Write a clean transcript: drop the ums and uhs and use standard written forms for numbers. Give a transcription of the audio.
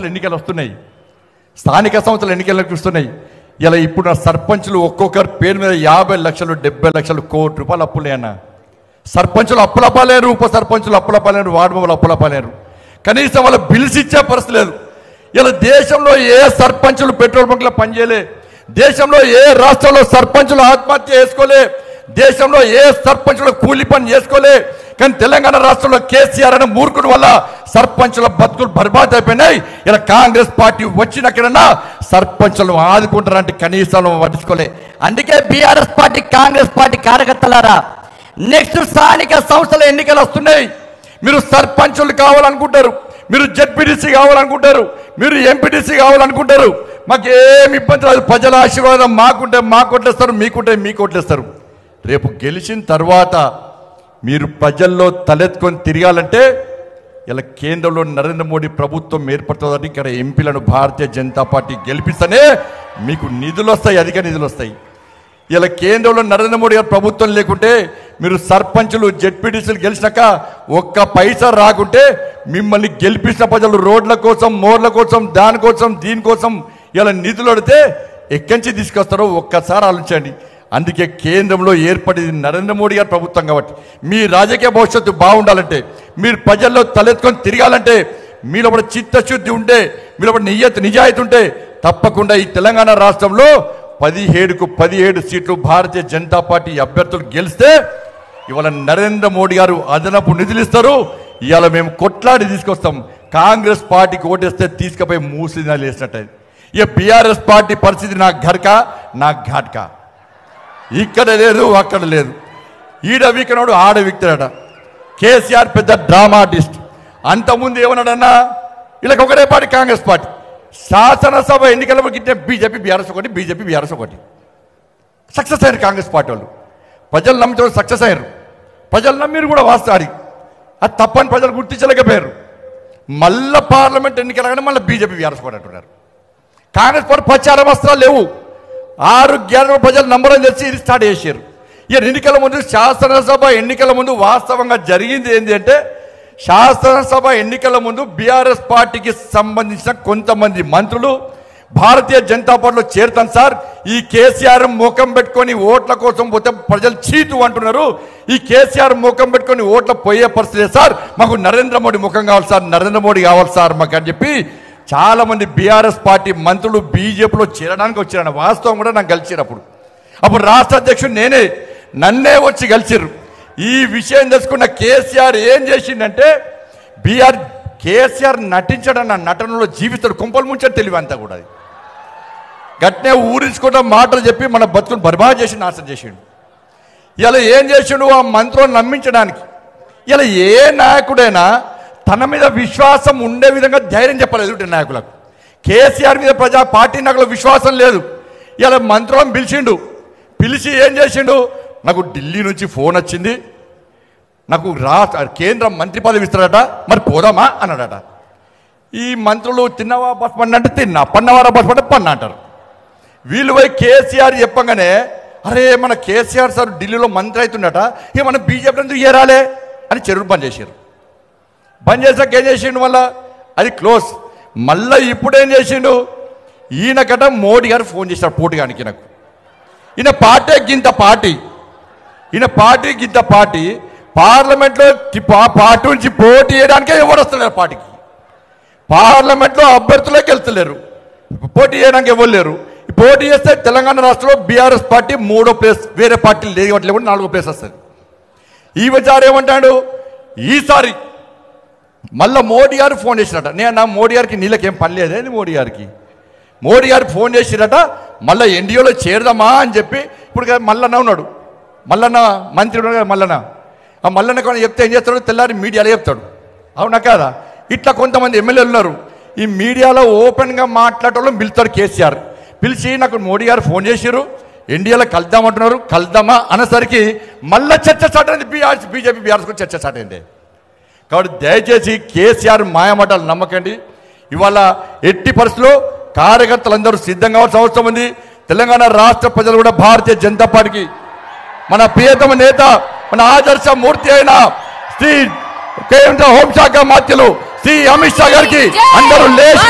సంస్థల ఎన్నికలు వస్తున్నాయి, స్థానిక సంస్థల ఎన్నికలకు వస్తున్నాయి. ఇలా ఇప్పుడు సర్పంచులు ఒక్కొక్కరి పేరు మీద 50 లక్షలు 70 లక్షలు కోటి రూపాయలు అప్పులే అన్న. సర్పంచులు అప్పులపాలేరు, ఉప సర్పంచులు అప్పులపాలేరు, వార్డు మెంబర్లు అప్పులపాలేరు. కనీసం వాళ్ళ బిల్స్ ఇచ్చే పరిస్థితి లేదు. ఇలా దేశంలో ఏ సర్పంచులు పెట్రోల్ బంక్లో పనిచేయలే, దేశంలో ఏ రాష్ట్రంలో సర్పంచులు ఆత్మహత్య చేసుకోలే, దేశంలో ఏ సర్పంచులు కూలి పని చేసుకోలే. కానీ తెలంగాణ రాష్ట్రంలో కేసీఆర్ అనే మూర్ఖుడు వల్ల సర్పంచుల బతుకులు బర్బాద్ అయిపోయినాయి. ఇలా కాంగ్రెస్ పార్టీ వచ్చినక్కడన్నా సర్పంచులను ఆదుకుంటారంటే కనీసం పట్టించుకోలే. అందుకే బీఆర్ఎస్ పార్టీ కాంగ్రెస్ పార్టీ కార్యకర్తలారా, నెక్స్ట్ స్థానిక సంస్థల ఎన్నికలు వస్తున్నాయి. మీరు సర్పంచులు కావాలనుకుంటారు, మీరు జెడ్పీటీసీ కావాలనుకుంటారు, మీరు ఎంపీటీసీ కావాలనుకుంటారు. మాకు ఏమి ఇబ్బంది లేదు. ప్రజల ఆశీర్వాదం మాకుంటే మాకు ఓట్లేస్తారు, మీకుంటే మీకు ఓట్లేస్తారు. రేపు గెలిచిన తర్వాత మీరు ప్రజల్లో తలెత్తుకొని తిరగాలంటే ఇలా కేంద్రంలో నరేంద్ర మోడీ ప్రభుత్వం ఏర్పడుతుందని ఇక్కడ ఎంపీలను భారతీయ జనతా పార్టీ గెలిపిస్తేనే మీకు నిధులు వస్తాయి, అధిక నిధులు వస్తాయి. ఇలా కేంద్రంలో నరేంద్ర మోడీ గారు ప్రభుత్వం లేకుంటే మీరు సర్పంచులు జెడ్పీటీసీలు గెలిచినాక ఒక్క పైసా రాకుంటే మిమ్మల్ని గెలిపించిన ప్రజలు రోడ్ల కోసం, మోర్ల కోసం, దానికోసం, దీనికోసం ఇలా నిధులు అడితే ఎక్కడి నుంచి తీసుకొస్తారో ఒక్కసారి ఆలోచించండి. అందుకే కేంద్రంలో ఏర్పడింది నరేంద్ర మోడీ గారి ప్రభుత్వం కాబట్టి మీ రాజకీయ భవిష్యత్తు బాగుండాలంటే, మీరు ప్రజల్లో తలెత్తుకొని తిరగాలంటే, మీలో కూడా చిత్తశుద్ధి ఉంటే, మీలో కూడా నిజాయితీ ఉంటే తప్పకుండా ఈ తెలంగాణ రాష్ట్రంలో 17కు 17 సీట్లు భారతీయ జనతా పార్టీ అభ్యర్థులు గెలిస్తే ఇవాళ నరేంద్ర మోడీ గారు అదనపు నిధులు ఇస్తారు. ఇవాళ మేము కొట్లాడి తీసుకొస్తాం. కాంగ్రెస్ పార్టీకి ఓటేస్తే తీసుకుపోయి మూసినా వేసినట్టు. ఇక బీఆర్ఎస్ పార్టీ పరిస్థితి నా ఘర్కా నా ఘాట్కా, ఇక్కడ లేదు అక్కడ లేదు. ఈడ వీకనాడు ఆడ వీక్తాడట. కేసీఆర్ పెద్ద డ్రామా ఆర్టిస్ట్. అంతకుముందు ఏమన్నాడన్నా, వీళ్ళకి ఒకటే పార్టీ కాంగ్రెస్ పార్టీ. శాసనసభ ఎన్నికల గిట్టే బీజేపీ బీఆర్ఎస్ ఒకటి, బీజేపీ బీఆర్ఎస్ ఒకటి. సక్సెస్ అయ్యారు కాంగ్రెస్ పార్టీ వాళ్ళు. ప్రజలు నమ్మితే సక్సెస్ అయ్యారు. ప్రజలు నమ్మిరు కూడా వాస్తవానికి. అది తప్పని ప్రజలు గుర్తించలేకపోయారు. మళ్ళా పార్లమెంట్ ఎన్నికలగానే మళ్ళీ బీజేపీ బీఆర్ఎస్ కూడా అంటున్నారు. కాంగ్రెస్ పార్టీ ప్రచార వస్త్రాలు లేవు. 6 గ్యారెంటీలు ప్రజలు నంబర్ తెచ్చి ఇది స్టార్ట్ చేశారు. ఇక ఎన్నికల ముందు, శాసనసభ ఎన్నికల ముందు వాస్తవంగా జరిగింది ఏంటి అంటే, శాసనసభ ఎన్నికల ముందు బీఆర్ఎస్ పార్టీకి సంబంధించిన కొంతమంది మంత్రులు భారతీయ జనతా పార్టీలో చేరుతాను సార్, ఈ కేసీఆర్ ముఖం పెట్టుకొని ఓట్ల కోసం పోతే ప్రజలు చీతు అంటున్నారు, ఈ కేసీఆర్ ముఖం పెట్టుకొని ఓట్ల పోయే పరిస్థితి సార్, మాకు నరేంద్ర మోడీ ముఖం కావాలి సార్, నరేంద్ర మోడీ కావాలి సార్ మాకు అని చెప్పి చాలా మంది బీఆర్ఎస్ పార్టీ మంత్రులు బీజేపీలో చేరడానికి వచ్చారన్న వాస్తవం కూడా నాకు కలిసిరు. అప్పుడు రాష్ట్ర అధ్యక్షుడు నేనే, నన్నే వచ్చి కలిసిర్రు. ఈ విషయం తెలుసుకున్న కేసీఆర్ ఏం చేసిందంటే, కేసీఆర్ నటించడన్న నటనలో జీవితాడు కుంపలు ముంచని తెలివి అంతా కూడా. అది గట్నే ఊరించుకుంటా మాటలు చెప్పి మన బతుకుని బర్బాద్ చేసి నాశనం చేసిండు. ఇలా ఏం చేసిండు ఆ మంత్రులను నమ్మించడానికి. ఇలా ఏ నాయకుడైనా తన మీద విశ్వాసం ఉండే విధంగా ధైర్యం చెప్పలేదు ఎదుటి నాయకులకు. కేసీఆర్ మీద పార్టీ నాయకులకు విశ్వాసం లేదు. ఇలా మంత్రులను పిలిచి ఏం చేసిండు, నాకు ఢిల్లీ నుంచి ఫోన్ వచ్చింది, నాకు కేంద్ర మంత్రి పదవి ఇస్తాడట, మరి పోదామా అన్నాడట. ఈ మంత్రులు తిన్నవా బస్ పన్ను అంటే తిన్నా, పన్నవారా బస్ పన్ను పన్ను అంటారు. వీళ్ళు పోయి కేసీఆర్ చెప్పగానే, అరే మన కేసీఆర్ సార్ ఢిల్లీలో మంత్రి అవుతుండట, ఇక మన బీజేపీ ఎందుకు ఏరాలే అని చెరువు బంద్ చేశారు. బంద్ చేసాక ఏం చేసిండు, మళ్ళా అది క్లోజ్. మళ్ళీ ఇప్పుడు ఏం చేసిండు, ఈయనకట మోడీ గారు ఫోన్ చేశారు పోటీగానికి. నాకు ఈయన పార్టీ గింత పార్టీ పార్లమెంట్లో పార్టీ నుంచి పోటీ చేయడానికే ఎవరు వస్తలేరు. పార్టీకి పార్లమెంట్లో అభ్యర్థులే గెలుస్తలేరు, పోటీ చేయడానికి ఎవరు లేరు. పోటీ చేస్తే తెలంగాణ రాష్ట్రంలో బీఆర్ఎస్ పార్టీ 3వ ప్లేస్, వేరే పార్టీలు లేవట్లే కూడా 4వ ప్లేస్ వస్తుంది. ఈసారి ఏమంటాడు, ఈసారి మళ్ళీ మోడీ గారు ఫోన్ చేసినట. నా మోడీ గారికి నీళ్ళకేం పని లేదే, మోడీ గారు ఫోన్ చేసిరట, మళ్ళీ ఎన్డీఏలో చేరదామా అని చెప్పి. ఇప్పుడు మల్లన్న ఉన్నాడు, మల్లన్న మంత్రి ఉన్నాడు కదా, ఆ మల్లన్న కొన్ని చెప్తే ఏం చేస్తాడు, తెల్లారి మీడియాలో చెప్తాడు. అవునా కాదా? ఇట్లా కొంతమంది ఎమ్మెల్యేలు ఉన్నారు, ఈ మీడియాలో ఓపెన్గా మాట్లాడటం పిలుస్తాడు కేసీఆర్. పిలిచి నాకు మోడీ గారు ఫోన్ చేసిరు, ఎన్డీఏలో కలుద్దామంటున్నారు, కలుద్దామా అనేసరికి మళ్ళీ చర్చ స్టార్ట్ అయింది. బీజేపీ బీఆర్ఎస్ కూడా చర్చ స్టార్ట్ అయింది. కాబట్టి దయచేసి కేసీఆర్ మాయమాటలు నమ్మకండి. ఇవాళ ఎట్టి పరిస్థితుల్లో కార్యకర్తలందరూ సిద్ధంగా కావాల్సిన అవసరం ఉంది. తెలంగాణ రాష్ట్ర ప్రజలు కూడా భారతీయ జనతా పార్టీకి మన ప్రియతమ నేత, మన ఆదర్శ మూర్తి అయిన శ్రీ కేంద్ర హోంశాఖ మంత్రులు శ్రీ అమిత్ షా గారికి అందరూ లేచి